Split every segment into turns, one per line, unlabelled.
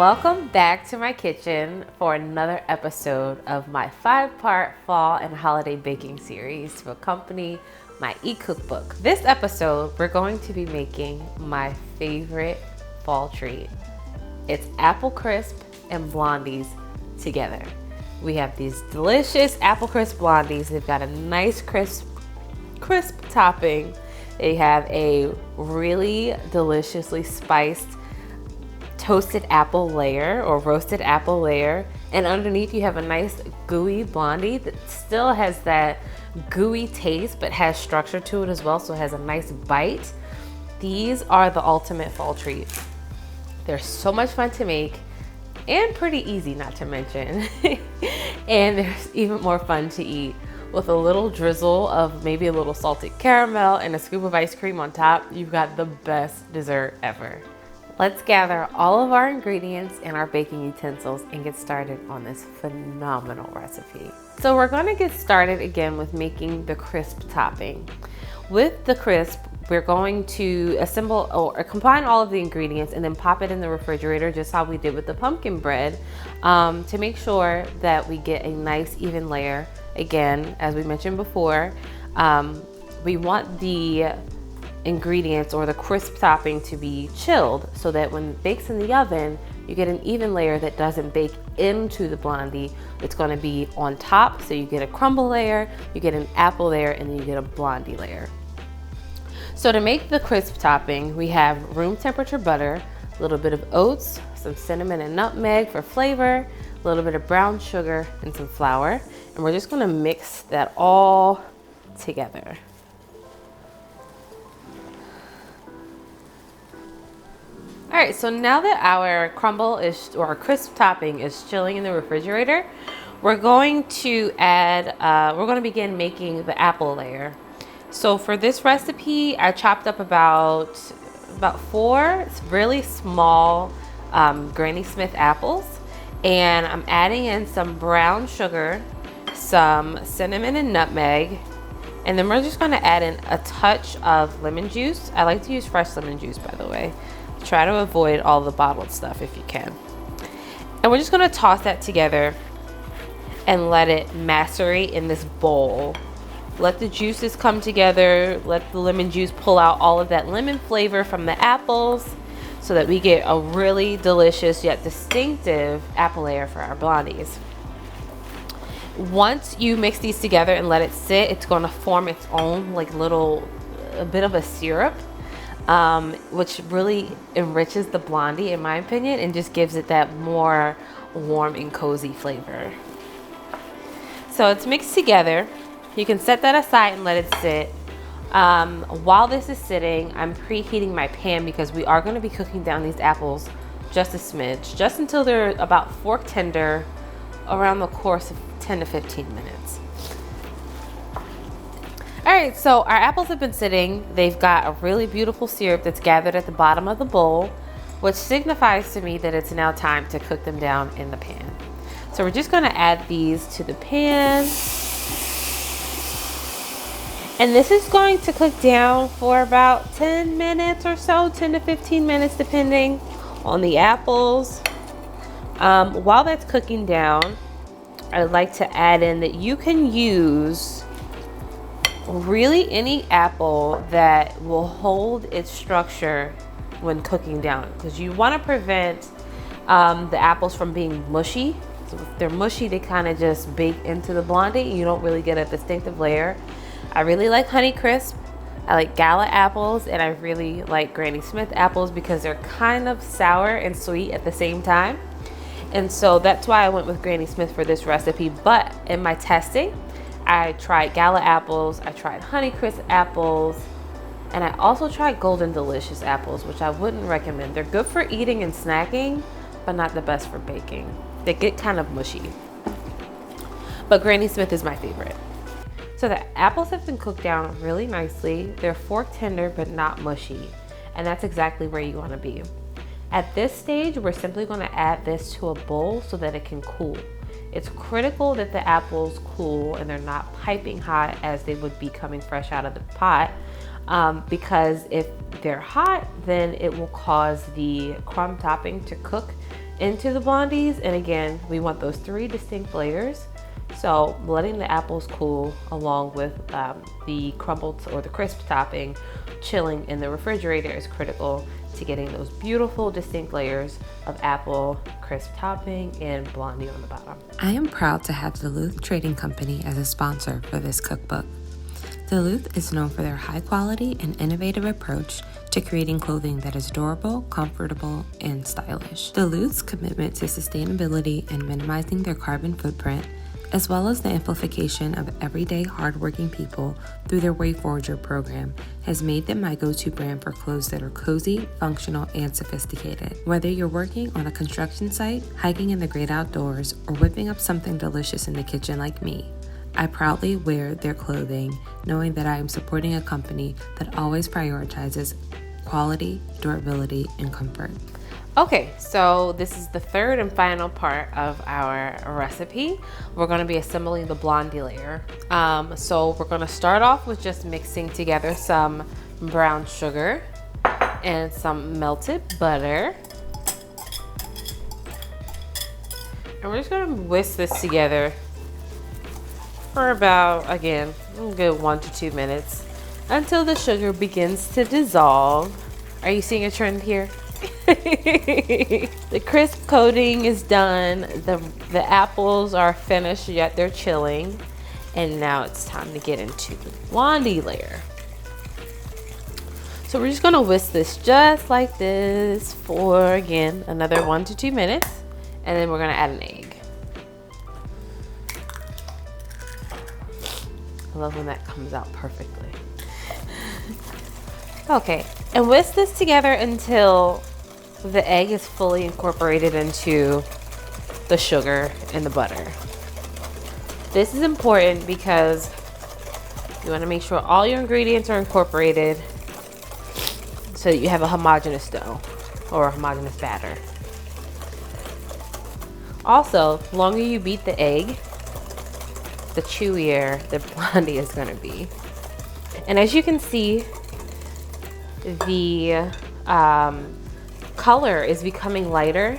Welcome back to my kitchen for another episode of my 5-part fall and holiday baking series to accompany my e-cookbook. This episode, we're going to be making my favorite fall treat. It's apple crisp and blondies together. We have these delicious apple crisp blondies. They've got a nice crisp topping. They have a really deliciously spiced toasted apple layer or roasted apple layer, and underneath you have a nice gooey blondie that still has that gooey taste but has structure to it as well, so it has a nice bite. These are the ultimate fall treat. They're so much fun to make and pretty easy, not to mention. And they're even more fun to eat with a little drizzle of maybe a little salted caramel and a scoop of ice cream on top. You've got the best dessert ever. Let's gather all of our ingredients and our baking utensils and get started on this phenomenal recipe. So we're going to get started again with making the crisp topping. With the crisp, we're going to assemble or combine all of the ingredients and then pop it in the refrigerator, just how we did with the pumpkin bread, to make sure that we get a nice even layer. Again, as we mentioned before, we want the ingredients or the crisp topping to be chilled so that when it bakes in the oven, you get an even layer that doesn't bake into the blondie. It's going to be on top, so you get a crumble layer, you get an apple layer, and then you get a blondie layer. So to make the crisp topping, we have room temperature butter, a little bit of oats, some cinnamon and nutmeg for flavor, a little bit of brown sugar, and some flour. And we're just going to mix that all together. All right, so now that our crumble is, or our crisp topping is chilling in the refrigerator, we're going to add, we're going to begin making the apple layer. So for this recipe, I chopped up about 4 really small Granny Smith apples, and I'm adding in some brown sugar, some cinnamon and nutmeg, and then we're just going to add in a touch of lemon juice. I like to use fresh lemon juice, by the way. Try to avoid all the bottled stuff if you can. And we're just going to toss that together and let it macerate in this bowl. Let the juices come together. Let the lemon juice pull out all of that lemon flavor from the apples so that we get a really delicious yet distinctive apple layer for our blondies. Once you mix these together and let it sit, it's going to form its own like a bit of a syrup, which really enriches the blondie in my opinion and just gives it that more warm and cozy flavor. So it's mixed together. You can set that aside and let it sit. While this is sitting, I'm preheating my pan because we are going to be cooking down these apples just a smidge, just until they're about fork tender, around the course of 10 to 15 minutes. All right, so our apples have been sitting. They've got a really beautiful syrup that's gathered at the bottom of the bowl, which signifies to me that it's now time to cook them down in the pan. So we're just going to add these to the pan. And this is going to cook down for about 10 minutes or so, 10 to 15 minutes, depending on the apples. While that's cooking down, I'd like to add in that you can use really any apple that will hold its structure when cooking down, because you want to prevent the apples from being mushy. So if they're mushy, they kind of just bake into the blondie. You don't really get a distinctive layer. I really like Honeycrisp, I like Gala apples, and I really like Granny Smith apples because they're kind of sour and sweet at the same time. And so that's why I went with Granny Smith for this recipe. But in my testing, I tried Gala apples, I tried Honeycrisp apples, and I also tried Golden Delicious apples, which I wouldn't recommend. They're good for eating and snacking, but not the best for baking. They get kind of mushy. But Granny Smith is my favorite. So the apples have been cooked down really nicely. They're fork tender, but not mushy. And that's exactly where you want to be. At this stage, we're simply going to add this to a bowl so that it can cool. It's critical that the apples cool and they're not piping hot as they would be coming fresh out of the pot, because if they're hot, then it will cause the crumb topping to cook into the blondies. And again, we want those 3 distinct layers. So letting the apples cool along with the crumbled or the crisp topping chilling in the refrigerator is critical to getting those beautiful distinct layers of apple, crisp topping, and blondie on the bottom. I am proud to have Duluth Trading Company as a sponsor for this cookbook. Duluth is known for their high quality and innovative approach to creating clothing that is durable, comfortable, and stylish. Duluth's commitment to sustainability and minimizing their carbon footprint, as well as the amplification of everyday hardworking people through their Wayforger program, has made them my go-to brand for clothes that are cozy, functional, and sophisticated. Whether you're working on a construction site, hiking in the great outdoors, or whipping up something delicious in the kitchen like me, I proudly wear their clothing, knowing that I am supporting a company that always prioritizes quality, durability, and comfort. Okay, so this is the 3rd and final part of our recipe. We're going to be assembling the blondie layer. So we're going to start off with just mixing together some brown sugar and some melted butter. And we're just going to whisk this together for about, again, a good 1 to 2 minutes until the sugar begins to dissolve. Are you seeing a trend here? The crisp coating is done. The apples are finished, yet they're chilling. And now it's time to get into the blondie layer. So we're just gonna whisk this just like this for, again, another 1 to 2 minutes. And then we're gonna add an egg. I love when that comes out perfectly. Okay, and whisk this together until the egg is fully incorporated into the sugar and the butter. This is important because you want to make sure all your ingredients are incorporated so that you have a homogeneous dough or a homogeneous batter. Also, the longer you beat the egg, the chewier the blondie is going to be. And as you can see, the color is becoming lighter,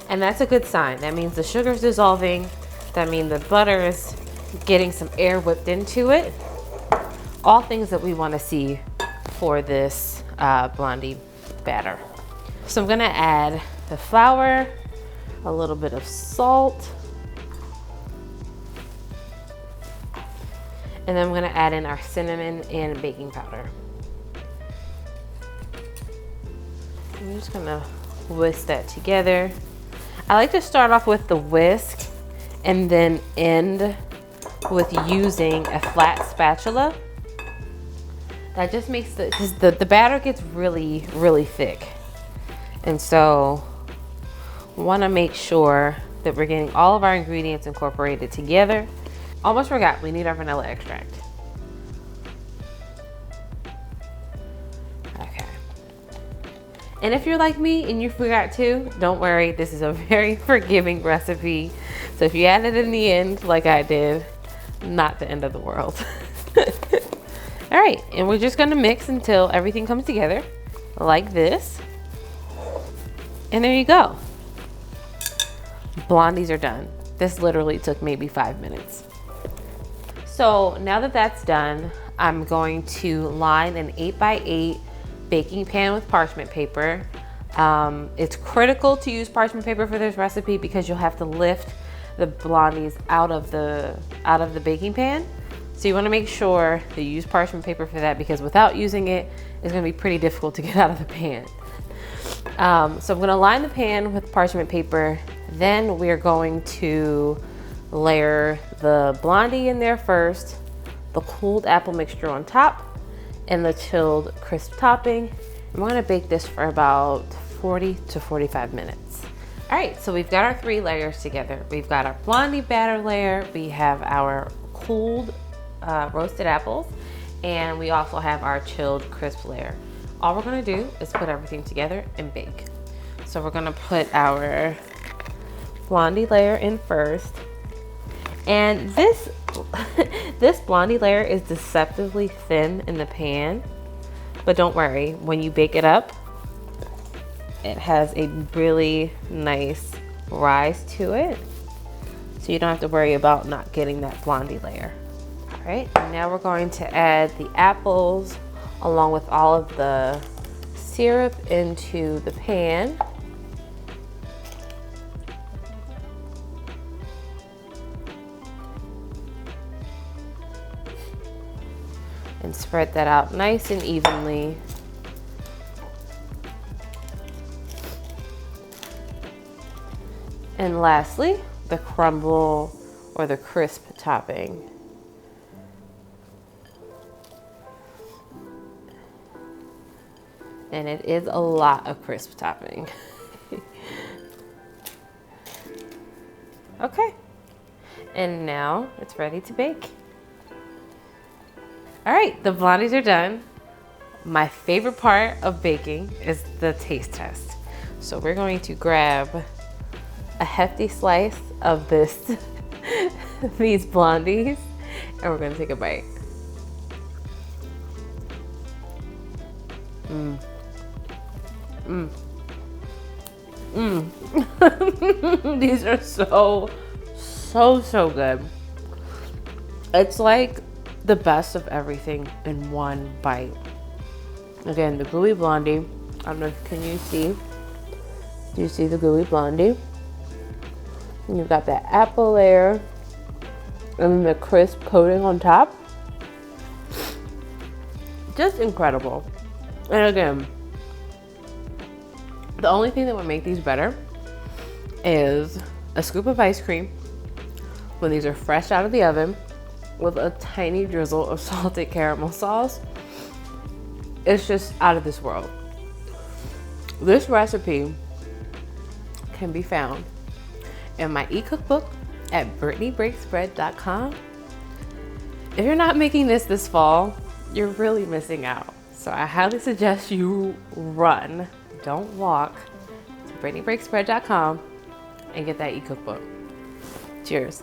and that's a good sign. That means the sugar is dissolving. That means the butter is getting some air whipped into it. All things that we want to see for this blondie batter. So I'm gonna add the flour, a little bit of salt, and then I'm gonna add in our cinnamon and baking powder. I'm just gonna whisk that together. I like to start off with the whisk and then end with using a flat spatula. That just makes because the batter gets really, really thick. And so we wanna make sure that we're getting all of our ingredients incorporated together. Almost forgot, we need our vanilla extract. And if you're like me and you forgot to, don't worry, this is a very forgiving recipe. So if you add it in the end, like I did, not the end of the world. All right, and we're just gonna mix until everything comes together, like this. And there you go. Blondies are done. This literally took maybe 5 minutes. So now that that's done, I'm going to line an 8x8 baking pan with parchment paper. It's critical to use parchment paper for this recipe because you'll have to lift the blondies out of the baking pan. So you want to make sure that you use parchment paper for that, because without using it, it's going to be pretty difficult to get out of the pan. So I'm going to line the pan with parchment paper. Then we're going to layer the blondie in there first, the cooled apple mixture on top, and the chilled crisp topping. And we're gonna bake this for about 40 to 45 minutes. All right, so we've got our 3 layers together. We've got our blondie batter layer, we have our cooled roasted apples, and we also have our chilled crisp layer. All we're gonna do is put everything together and bake. So we're gonna put our blondie layer in first. And this blondie layer is deceptively thin in the pan, but don't worry, when you bake it up, it has a really nice rise to it, so you don't have to worry about not getting that blondie layer. All right, now we're going to add the apples along with all of the syrup into the pan. And spread that out nice and evenly. And lastly, the crumble or the crisp topping. And it is a lot of crisp topping. Okay, and now it's ready to bake. All right, the blondies are done. My favorite part of baking is the taste test. So we're going to grab a hefty slice of this, these blondies, and we're gonna take a bite. These are so good. It's like the best of everything in one bite. Again, the gooey blondie. I don't know, can you see? Do you see the gooey blondie? And you've got that apple layer and the crisp coating on top. Just incredible. And again, the only thing that would make these better is a scoop of ice cream when these are fresh out of the oven with a tiny drizzle of salted caramel sauce. It's just out of this world. This recipe can be found in my e-cookbook at BrittanyBreaksBread.com. If you're not making this fall, you're really missing out. So I highly suggest you run, don't walk, to BrittanyBreaksBread.com and get that e-cookbook. Cheers.